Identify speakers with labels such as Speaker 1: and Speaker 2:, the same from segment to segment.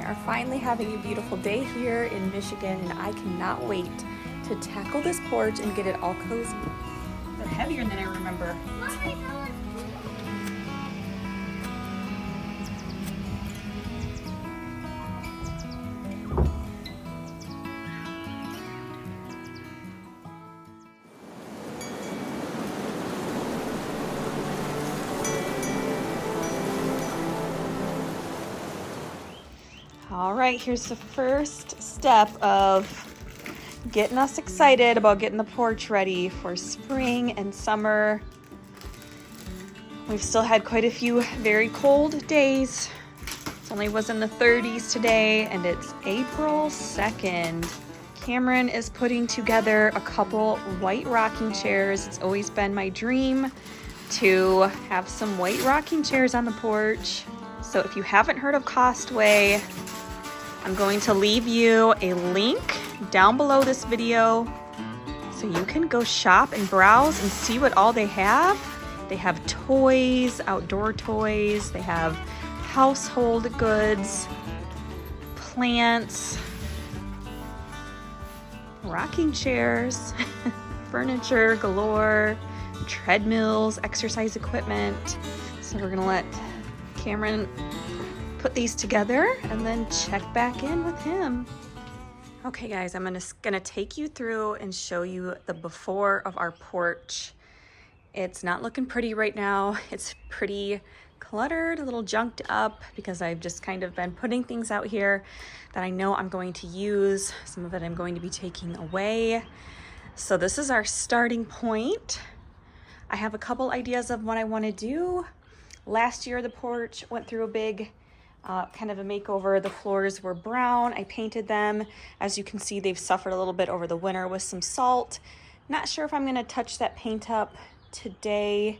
Speaker 1: are finally having a beautiful day here in Michigan, and I cannot wait to tackle this porch and get it all cozy. They're heavier than I remember. All right, here's the first step of getting us excited about getting the porch ready for spring and summer. We've still had quite a few very cold days. It only was in the 30s today, and it's April 2nd. Cameron is putting together a couple white rocking chairs. It's always been my dream to have some white rocking chairs on the porch. So if you haven't heard of Costway, I'm going to leave you a link down below this video so you can go shop and browse and see what all they have. They have toys, outdoor toys, they have household goods, plants, rocking chairs, furniture galore, treadmills, exercise equipment. So we're gonna let Cameron put these together and then check back in with him. Okay guys, I'm gonna take you through and show you the before of our porch. It's not looking pretty right now. It's pretty cluttered, a little junked up because I've just kind of been putting things out here that I know I'm going to use. Some of it I'm going to be taking away. So this is our starting point. I have a couple ideas of what I want to do. Last year the porch went through a big kind of a makeover. The floors were brown. I painted them. As you can see, they've suffered a little bit over the winter with some salt. Not sure if I'm going to touch that paint up today.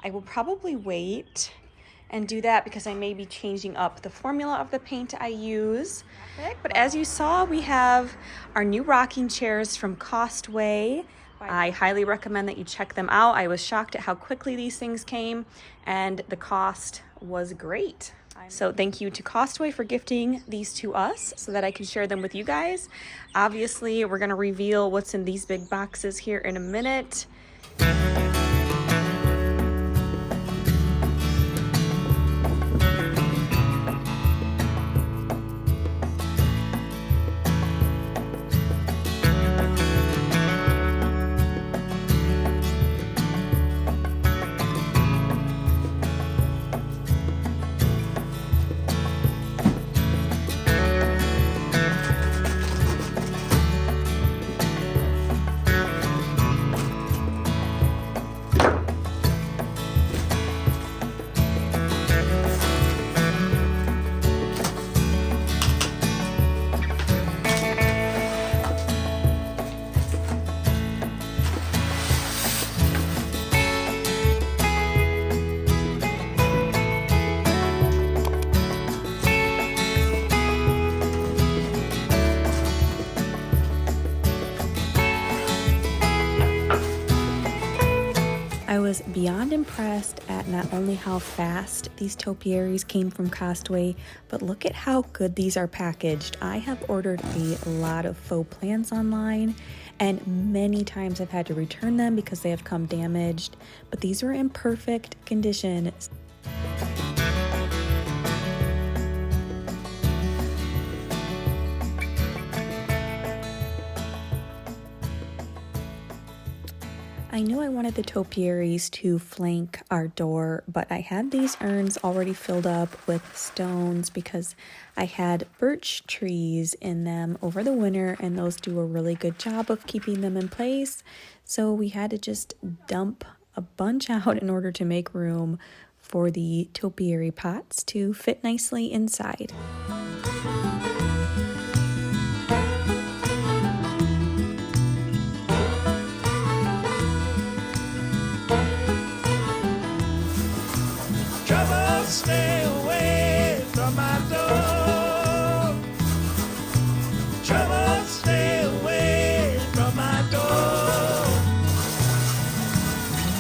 Speaker 1: I will probably wait and do that because I may be changing up the formula of the paint I use. But as you saw, we have our new rocking chairs from Costway. I highly recommend that you check them out. I was shocked at how quickly these things came, and the cost was great. So thank you to Costway for gifting these to us so that I can share them with you guys. Obviously, we're going to reveal what's in these big boxes here in a minute. I was beyond impressed at not only how fast these topiaries came from Costway, but look at how good these are packaged. I have ordered a lot of faux plants online, and many times I've had to return them because they have come damaged, but these were in perfect condition. I knew I wanted the topiaries to flank our door, but I had these urns already filled up with stones because I had birch trees in them over the winter, and those do a really good job of keeping them in place. So we had to just dump a bunch out in order to make room for the topiary pots to fit nicely inside.
Speaker 2: Stay away from my door. Trouble, stay away from my door.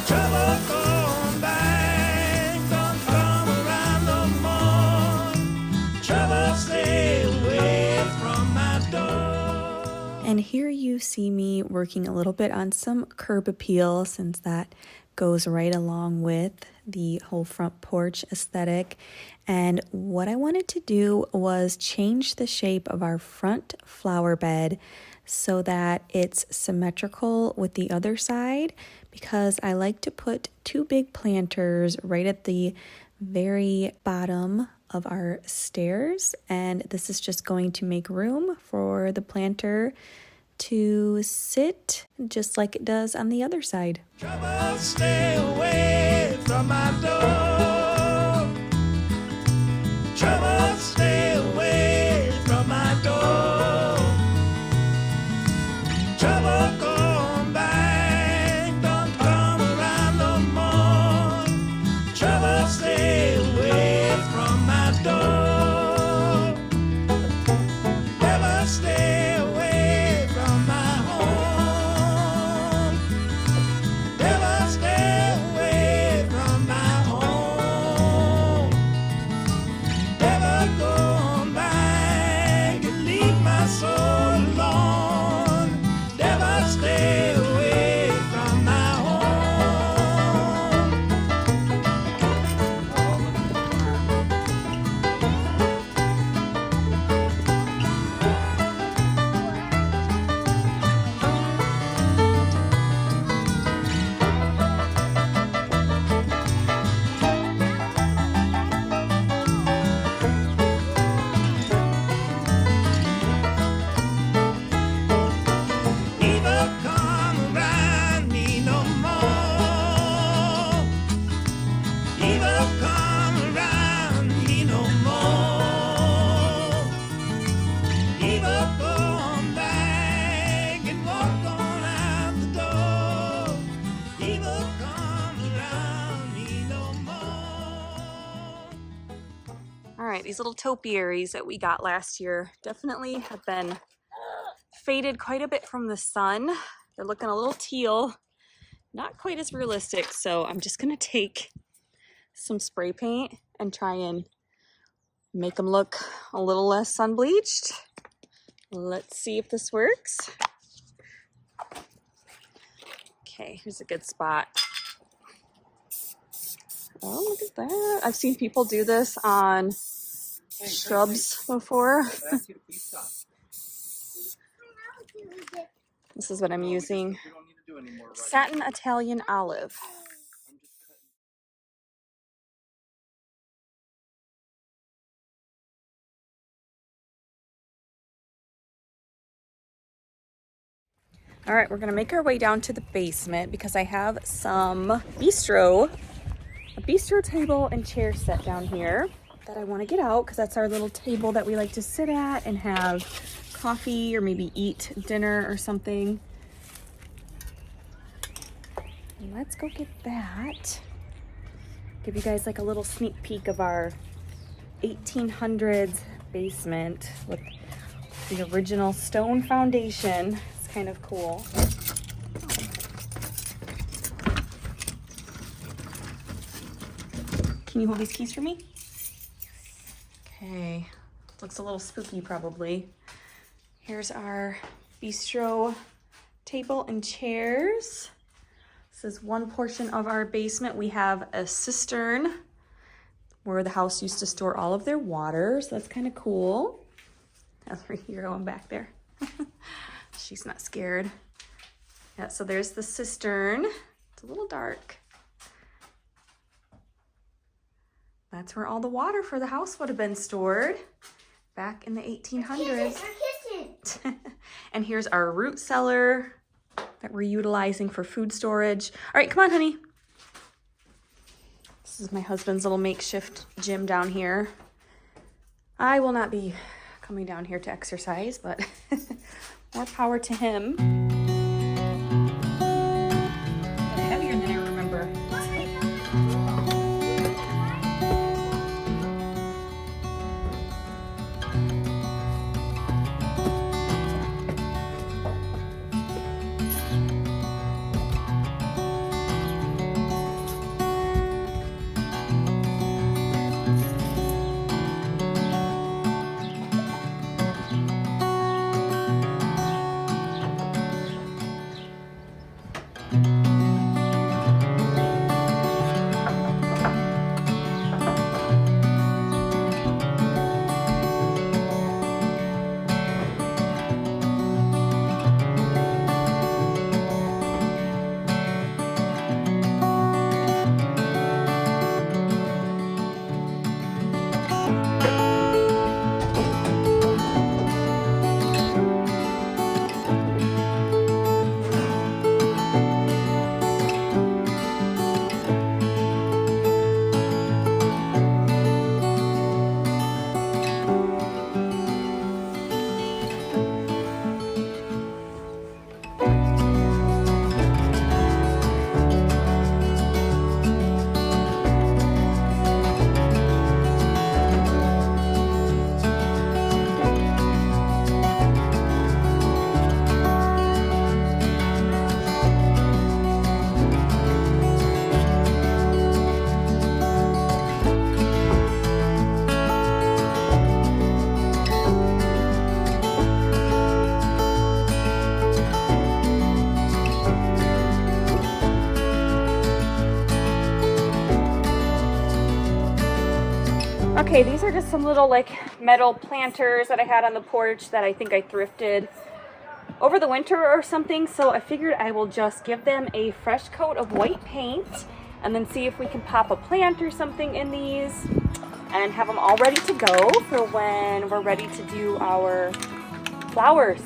Speaker 2: Trouble, come back, don't come around no more. Trouble, stay away.
Speaker 1: And here you see me working a little bit on some curb appeal, since that goes right along with the whole front porch aesthetic. And what I wanted to do was change the shape of our front flower bed so that it's symmetrical with the other side, because I like to put two big planters right at the very bottom of our stairs, and this is just going to make room for the planter to sit just like it does on the other side.
Speaker 2: Trouble, stay away from my door. Trouble, stay away from my door. Trouble, come back, don't come around no more. Trouble, stay away from my door. Never stay away from my home. Never stay away from my home. Never go back and leave my soul alone. Never stay away from my home. Never come around me no more. Never come around me no more. Never come back and walk on out the door. Never come around me no more.
Speaker 1: All right, these little topiaries that we got last year definitely have been faded quite a bit from the sun. They're looking a little teal, not quite as realistic, so I'm just gonna take some spray paint and try and make them look a little less sun bleached. Let's see if this works. Okay, here's a good spot. Oh, look at that. I've seen people do this on shrubs before. This is what I'm using. Satin Italian olive. All right, we're gonna make our way down to the basement because I have some a bistro table and chair set down here that I want to get out, because that's our little table that we like to sit at and have coffee or maybe eat dinner or something. Let's go get that. Give you guys like a little sneak peek of our 1800s basement with the original stone foundation. It's kind of cool. Can you hold these keys for me? Okay, looks a little spooky probably. Here's our bistro table and chairs. This is one portion of our basement. We have a cistern where the house used to store all of their water, so that's kind of cool. You're going back there. She's not scared. Yeah, so there's the cistern. It's a little dark. That's where all the water for the house would have been stored back in the 1800s. And here's our root cellar that we're utilizing for food storage. All right, come on, honey. This is my husband's little makeshift gym down here. I will not be coming down here to exercise, but more power to him. Heavier than I remember. Okay, these are just some little like metal planters that I had on the porch that I think I thrifted over the winter or something. So I figured I will just give them a fresh coat of white paint and then see if we can pop a plant or something in these and have them all ready to go for when we're ready to do our flowers.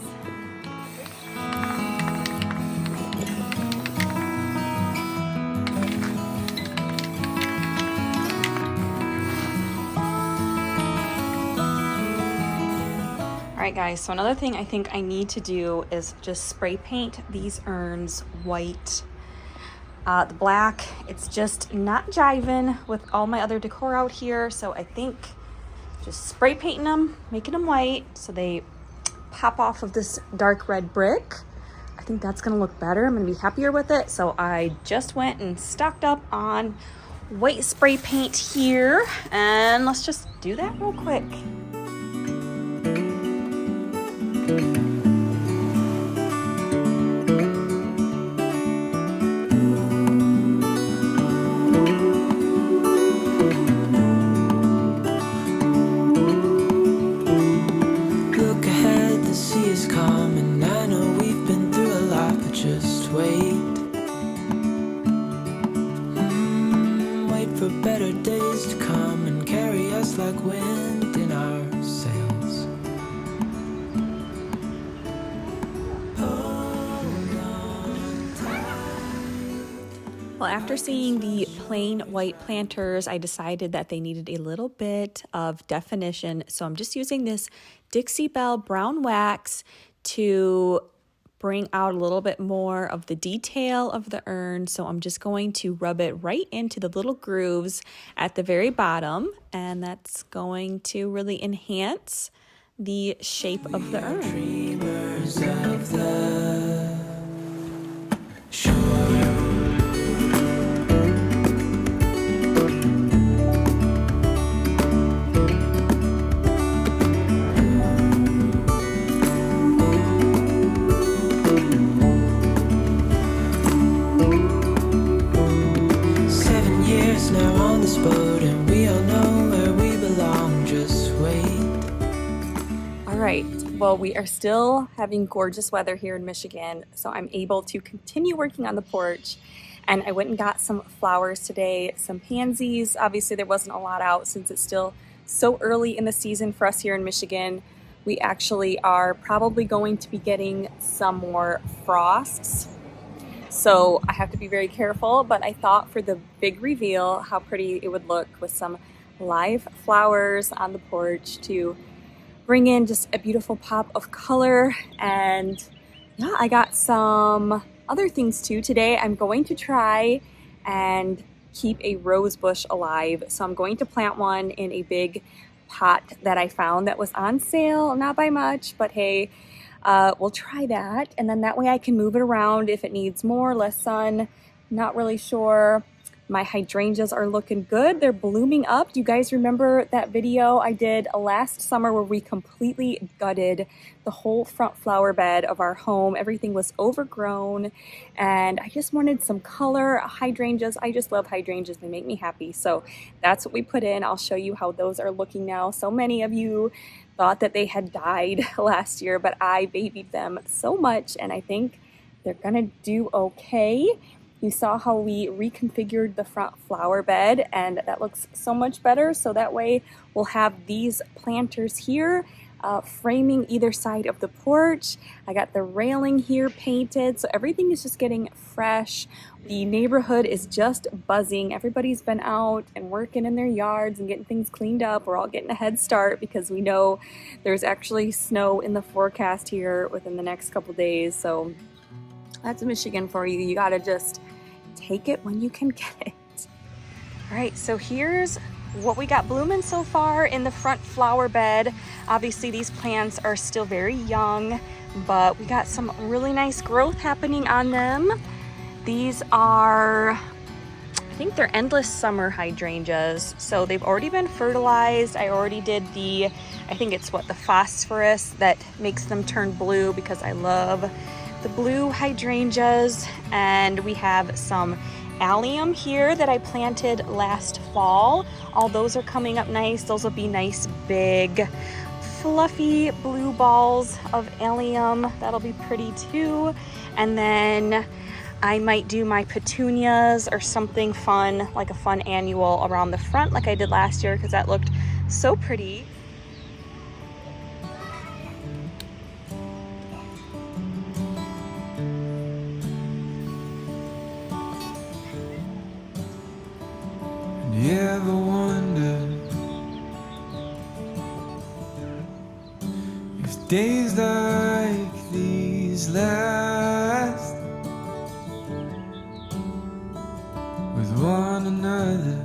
Speaker 1: Alright guys, so another thing I think I need to do is just spray paint these urns white. The black, it's just not jiving with all my other decor out here, so I think just spray painting them, making them white so they pop off of this dark red brick. I think that's gonna look better. I'm gonna be happier with it. So I just went and stocked up on white spray paint here, and let's just do that real quick.
Speaker 2: Look ahead, the sea is calm, and I know we've been through a lot, but just wait. Wait for better days to come and carry us like wind in our sails.
Speaker 1: Well, after seeing the plain white planters, I decided that they needed a little bit of definition. So I'm just using this Dixie Belle brown wax to bring out a little bit more of the detail of the urn. So I'm just going to rub it right into the little grooves at the very bottom, and that's going to really enhance the shape of the urn.
Speaker 2: Dreamers of the shore. 7 years now on this boat, and we all know where we belong. Just wait.
Speaker 1: All right, well, we are still having gorgeous weather here in Michigan, so I'm able to continue working on the porch. And I went and got some flowers today, some pansies. Obviously, there wasn't a lot out since it's still so early in the season for us here in Michigan. We actually are probably going to be getting some more frosts, so I have to be very careful. But I thought for the big reveal, how pretty it would look with some live flowers on the porch to bring in just a beautiful pop of color. And yeah, I got some other things too. Today I'm going to try and keep a rose bush alive. So I'm going to plant one in a big pot that I found that was on sale, not by much, but hey, we'll try that. And then that way I can move it around if it needs more, less sun, not really sure. My hydrangeas are looking good. They're blooming up. Do you guys remember that video I did last summer where we completely gutted the whole front flower bed of our home? Everything was overgrown, and I just wanted some color. Hydrangeas, I just love hydrangeas. They make me happy. So that's what we put in. I'll show you how those are looking now. So many of you thought that they had died last year, but I babied them so much, and I think they're gonna do okay. You saw how we reconfigured the front flower bed, and that looks so much better. So that way we'll have these planters here framing either side of the porch. I got the railing here painted, so everything is just getting fresh. The neighborhood is just buzzing. Everybody's been out and working in their yards and getting things cleaned up. We're all getting a head start because we know there's actually snow in the forecast here within the next couple days. So that's Michigan for you. You gotta just take it when you can get it. All right, so here's what we got blooming so far in the front flower bed. Obviously these plants are still very young, but we got some really nice growth happening on them. These are, I think they're endless summer hydrangeas. So they've already been fertilized. I already did the, I think it's what, the phosphorus that makes them turn blue, because I love the blue hydrangeas. And we have some allium here that I planted last fall. All those are coming up nice. Those will be nice, big, fluffy blue balls of allium. That'll be pretty too. And then I might do my petunias or something fun, like a fun annual around the front like I did last year, because that looked so pretty.
Speaker 2: You ever wondered if days like these last with one another,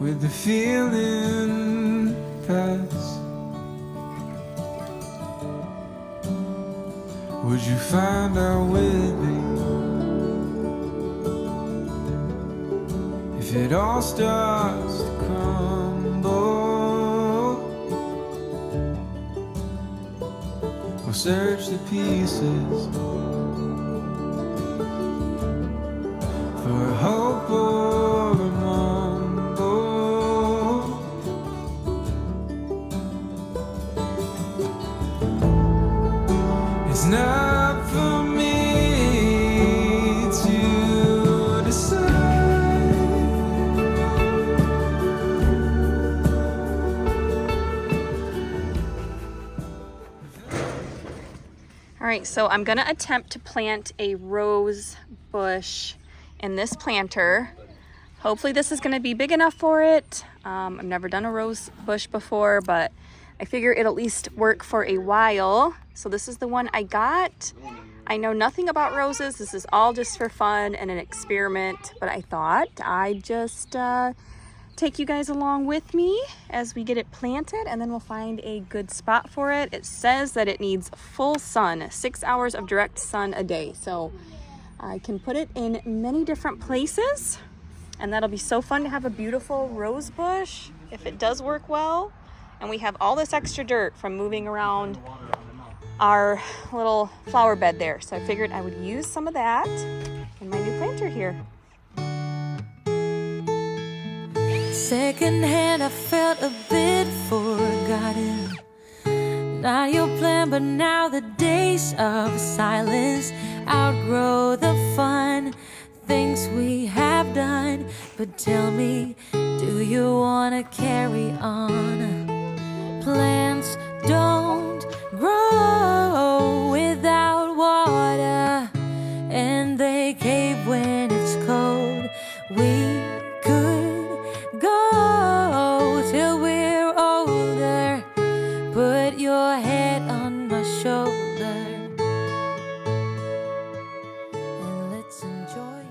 Speaker 2: with the feeling pass? Would you find out with me if it all starts to crumble? We'll search the pieces for a hope or a mumble. It's not for me to decide.
Speaker 1: All right, so I'm gonna attempt to plant a rose bush in this planter. Hopefully this is gonna be big enough for it. I've never done a rose bush before, but I figure it'll at least work for a while. So this is the one I got. I know nothing about roses. This is all just for fun and an experiment, but I thought I'd just take you guys along with me as we get it planted, and then we'll find a good spot for it. It says that it needs full sun, 6 hours of direct sun a day. So I can put it in many different places, and that'll be so fun to have a beautiful rose bush if it does work well. And we have all this extra dirt from moving around our little flower bed there. So I figured I would use some of that in my new planter here.
Speaker 3: Secondhand, I felt a bit forgotten. Not your plan, but now the days of silence outgrow the fun things we have done. But tell me, do you wanna carry on? Plants don't grow without water, and they cave when it's cold. We could go till we're older. Put your head on my shoulder and let's enjoy.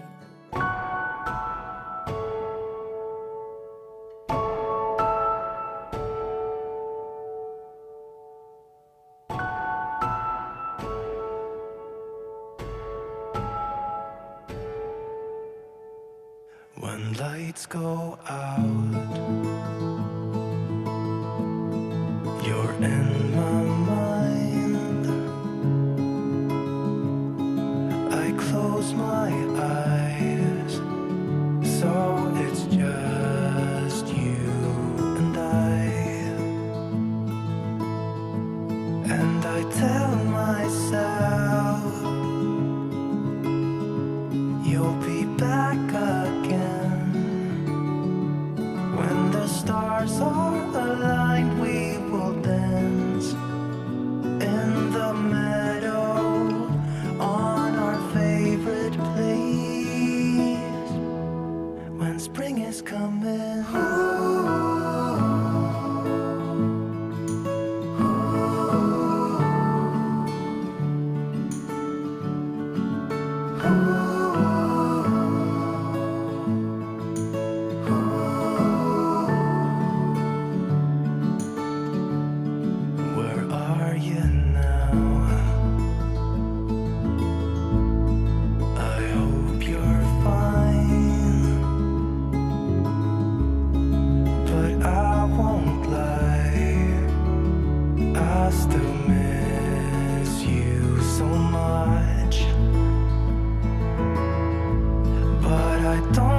Speaker 2: When lights go out, you're in my mind. I close my eyes, so it's just you and I tell myself you'll be back again. When the stars are aligned, we will dance in the meadow on our favorite place. When spring is coming, I don't